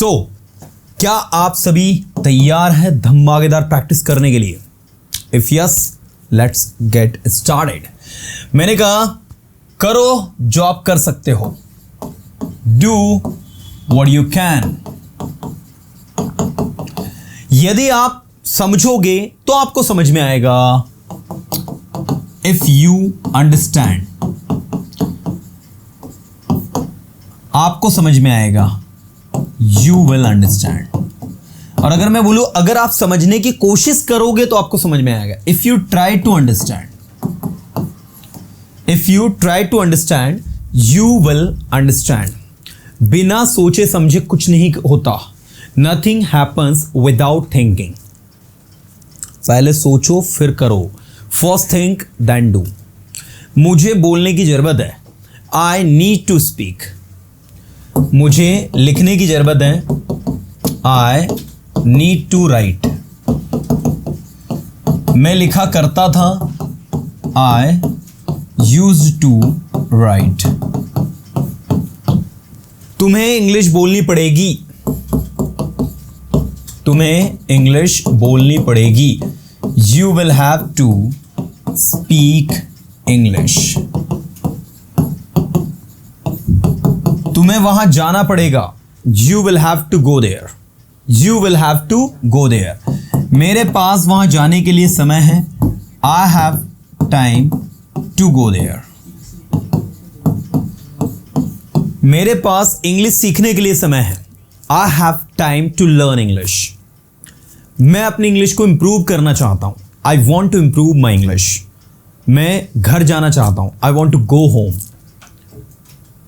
सो क्या आप सभी तैयार हैं धमाकेदार प्रैक्टिस करने के लिए? If yes, let's get started. मैंने कहा करो जो आप कर सकते हो, डू व्हाट यू कैन। यदि आप समझोगे तो आपको समझ में आएगा। इफ यू अंडरस्टैंड, आपको समझ में आएगा। You will understand. और अगर मैं बोलूं अगर आप समझने की कोशिश करोगे तो आपको समझ में आएगा। If you try to understand, if you try to understand, you will understand. बिना सोचे समझे कुछ नहीं होता। Nothing happens without thinking. पहले सोचो फिर करो। First think then do. मुझे बोलने की जरूरत है। I need to speak. मुझे लिखने की जरूरत है। I need to write. मैं लिखा करता था। I used to write. तुम्हें इंग्लिश बोलनी पड़ेगी। तुम्हें इंग्लिश बोलनी पड़ेगी। You will have to speak English. तुम्हें वहां जाना पड़ेगा। You will have to go there. You will have to go there. मेरे पास वहां जाने के लिए समय है। I have time to go there. मेरे पास इंग्लिश सीखने के लिए समय है। I have time to learn English. मैं अपनी इंग्लिश को इंप्रूव करना चाहता हूं। I want to improve my English. मैं घर जाना चाहता हूं। I want to go home.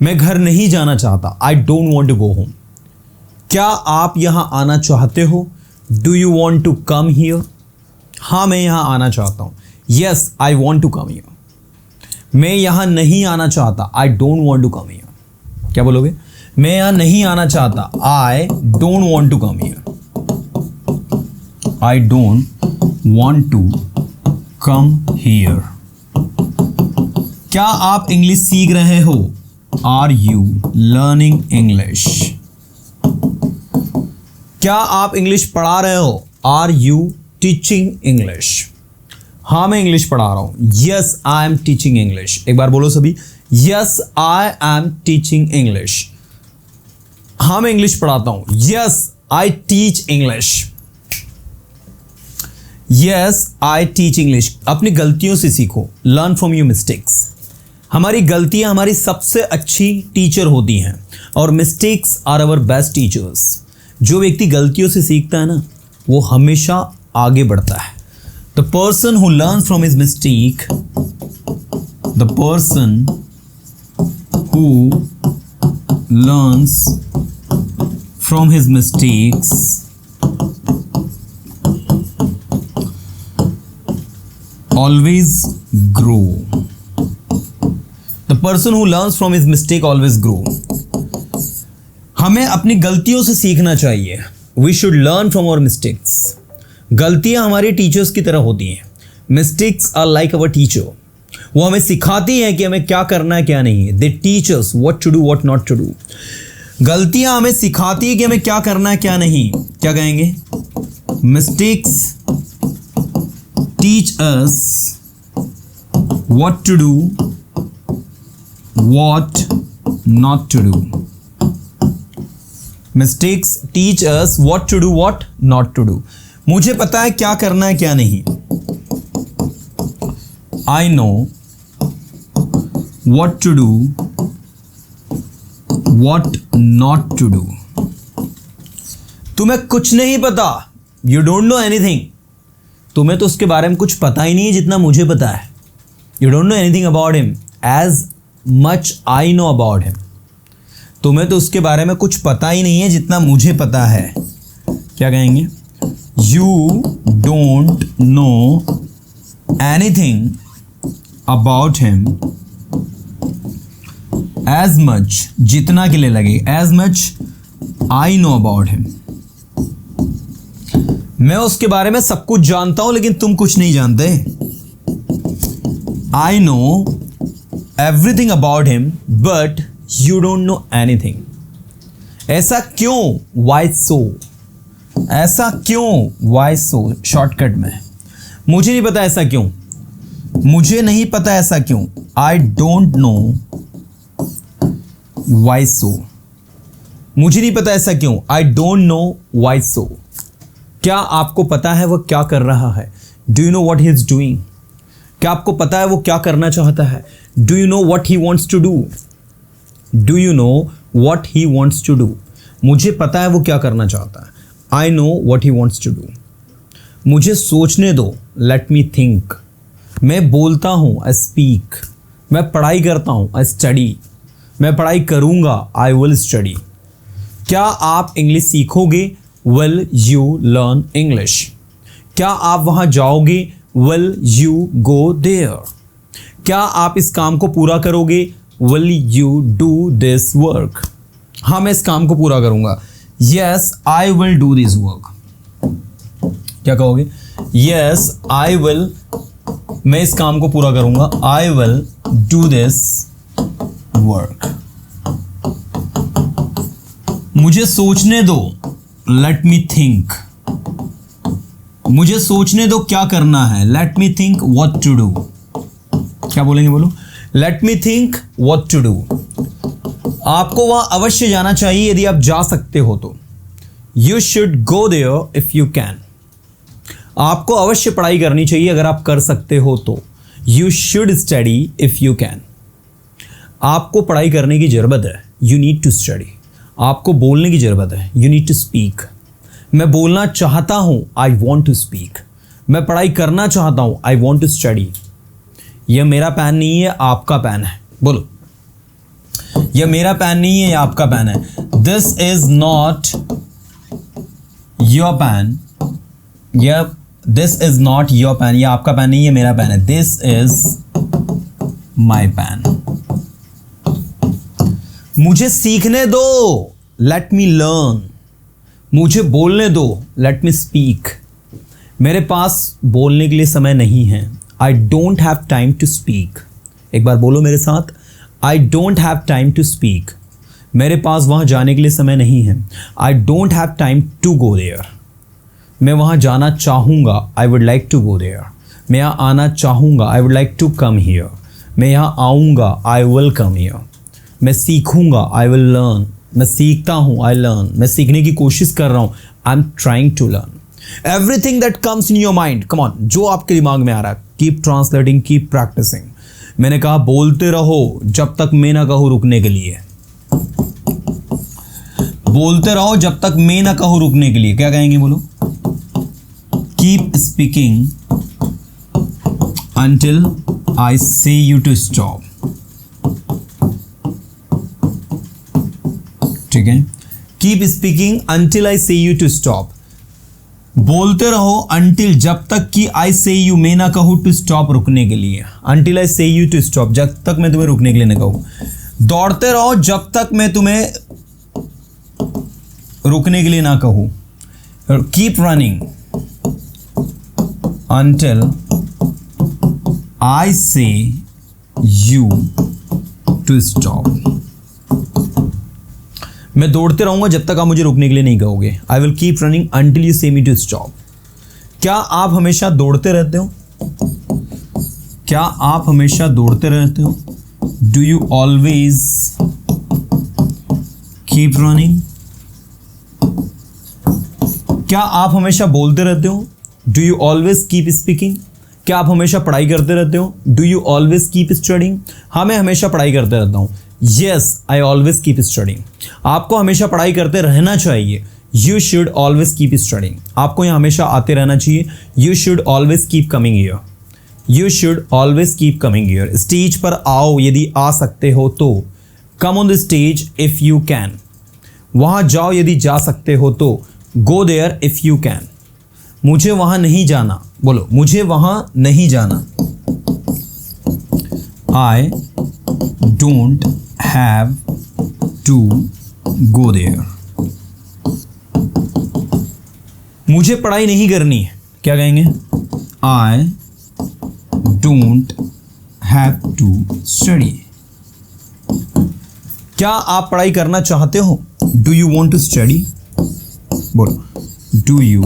मैं घर नहीं जाना चाहता। I don't want to go home. क्या आप यहां आना चाहते हो? Do you want to come here? हाँ, मैं यहां आना चाहता हूं। Yes, I want to come here. मैं यहां नहीं आना चाहता। I don't want to come here. क्या बोलोगे? मैं यहां नहीं आना चाहता। I don't want to come here. I don't want to come here. क्या आप इंग्लिश सीख रहे हो? Are you learning English? क्या आप इंग्लिश पढ़ा रहे हो? Are you teaching English? हाँ, मैं इंग्लिश पढ़ा रहा हूं। Yes, I am teaching English. एक बार बोलो सभी। Yes, I am teaching English. हाँ, मैं इंग्लिश पढ़ाता हूं। Yes, I teach English. Yes, I teach English. अपनी गलतियों से सीखो। Learn from your mistakes. हमारी गलतियां हमारी सबसे अच्छी टीचर होती हैं और mistakes are our best teachers. जो व्यक्ति गलतियों से सीखता है ना, वो हमेशा आगे बढ़ता है। The person who learn from his mistake, the person who learns from his mistakes always grow. The person who learns from his mistake always grow. हमें अपनी गलतियों से सीखना चाहिए। We should learn from our mistakes. गलतियां हमारे teachers की तरह होती हैं। Mistakes are like our teacher. वो हमें सिखाती हैं कि हमें क्या करना है क्या नहीं है। They teach us what to do, what not to do. गलतियां हमें सिखाती है कि हमें क्या करना है क्या नहीं। क्या कहेंगे? Mistakes teach us what to do, what not to do. Mistakes teach us what to do, what not to do. मुझे पता है क्या करना है क्या नहीं। I know what to do, what not to do. तुम्हें कुछ नहीं पता। You don't know anything. तुम्हें तो उसके बारे में कुछ पता ही नहीं है जितना मुझे पता है। You don't know anything about him as much I know about him. तुम्हें तो उसके बारे में कुछ पता ही नहीं है जितना मुझे पता है। क्या कहेंगे? You don't know anything about him as much, जितना के लिए लगे, as much I know about him. मैं उसके बारे में सब कुछ जानता हूं लेकिन तुम कुछ नहीं जानते। I know everything about him but you don't know anything. ऐसा क्यों, वाई सो, ऐसा क्यों, वाई सो, शॉर्टकट में, मुझे नहीं पता ऐसा क्यों, मुझे नहीं पता ऐसा क्यों, I don't know why so, मुझे नहीं पता ऐसा क्यों, I don't know why so. क्या आपको पता है वो क्या कर रहा है, do you know what he is doing, क्या आपको पता है वो क्या करना चाहता है, do you know what he wants to do, do you know what he wants to do, मुझे पता है वो क्या करना चाहता है, I no what he wants to do. मुझे सोचने दो, लेट मी थिंक, मैं बोलता हूँ, आई स्पीक, मैं पढ़ाई करता हूँ, आई स्टडी, मैं पढ़ाई करूँगा, आई विल स्टडी। क्या आप इंग्लिश सीखोगे, विल यू लर्न इंग्लिश, क्या आप वहाँ जाओगे, विल यू गो देयर, क्या आप इस काम को पूरा करोगे, will you do this work, हाँ मैं इस काम को पूरा करूँगा, yes I will do this work, क्या कहोगे, यस आई विल, मैं इस काम को पूरा करूंगा, I will do this work. मुझे सोचने दो, लेट मी थिंक, मुझे सोचने दो क्या करना है, let me think what to do, क्या बोलेंगे बोलो, let me think what to do. आपको वहां अवश्य जाना चाहिए यदि आप जा सकते हो तो, you should go there if you can, आपको अवश्य पढ़ाई करनी चाहिए अगर आप कर सकते हो तो, you should study if you can, आपको पढ़ाई करने की जरूरत है, यू नीड टू स्टडी, आपको बोलने की जरूरत है, यू नीड टू स्पीक, मैं बोलना चाहता हूं, आई वॉन्ट टू स्पीक, मैं पढ़ाई करना चाहता हूं, आई वॉन्ट टू स्टडी। यह मेरा पेन नहीं है, आपका पेन है, बोलो, यह मेरा पेन नहीं है, यह आपका पेन है, this is not your pen, यह this is not your pen, यह आपका पेन नहीं है, मेरा पेन है, दिस इज माई पेन। मुझे सीखने दो, लेट मी लर्न, मुझे बोलने दो, लेट मी स्पीक, मेरे पास बोलने के लिए समय नहीं है, I don't have time to speak, एक बार बोलो मेरे साथ, I don't have time to speak, मेरे पास वहां जाने के लिए समय नहीं है, I don't have time to go there, मैं वहाँ जाना चाहूँगा, I would like to go there, मैं यहाँ आना चाहूँगा, I would like to come here, मैं यहाँ आऊँगा, आई विल कम हियर, मैं सीखूँगा, आई विल लर्न, मैं सीखता हूँ, आई लर्न, मैं सीखने की कोशिश कर रहा हूँ, I am trying to learn. Everything that comes in your mind, come on, जो आपके दिमाग में आ रहा है, कीप ट्रांसलेटिंग, कीप प्रैक्टिसिंग। मैंने कहा बोलते रहो जब तक मैं ना कहूँ रुकने के लिए, बोलते रहो जब तक मैं ना कहूँ रुकने के लिए, क्या कहेंगे बोलो, keep speaking until I say you to stop, ठीक है, keep speaking until I say you to stop, बोलते रहो until जब तक कि I say you मैं ना कहूँ to stop रुकने के लिए, until I say you to stop जब तक मैं तुम्हें रुकने के लिए ना कहूँ, दौड़ते रहो जब तक मैं तुम्हें रुकने के लिए ना कहूँ, keep running until I say you to stop, मैं दौड़ते रहूंगा जब तक आप मुझे रुकने के लिए नहीं कहोगे, I will keep running until you say me to stop। क्या आप हमेशा दौड़ते रहते हो, क्या आप हमेशा दौड़ते रहते हो, do you always keep running, क्या आप हमेशा बोलते रहते हो, do you always keep speaking, क्या आप हमेशा पढ़ाई करते रहते हो, do you always keep studying, हाँ मैं हमेशा पढ़ाई करते रहता हूँ, yes I always keep studying, आपको हमेशा पढ़ाई करते रहना चाहिए, you should always keep studying, आपको यहाँ हमेशा आते रहना चाहिए, you should always keep coming here, you should always keep coming here. Stage पर आओ यदि आ सकते हो तो, कम on the stage if you can, वहाँ जाओ यदि जा सकते हो तो, go there if you can, मुझे वहां नहीं जाना, बोलो मुझे वहां नहीं जाना, I don't have to go there, मुझे पढ़ाई नहीं करनी है, क्या कहेंगे, I don't have to study, क्या आप पढ़ाई करना चाहते हो, do you want to study, बोलो do you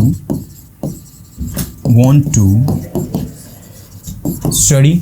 want to study.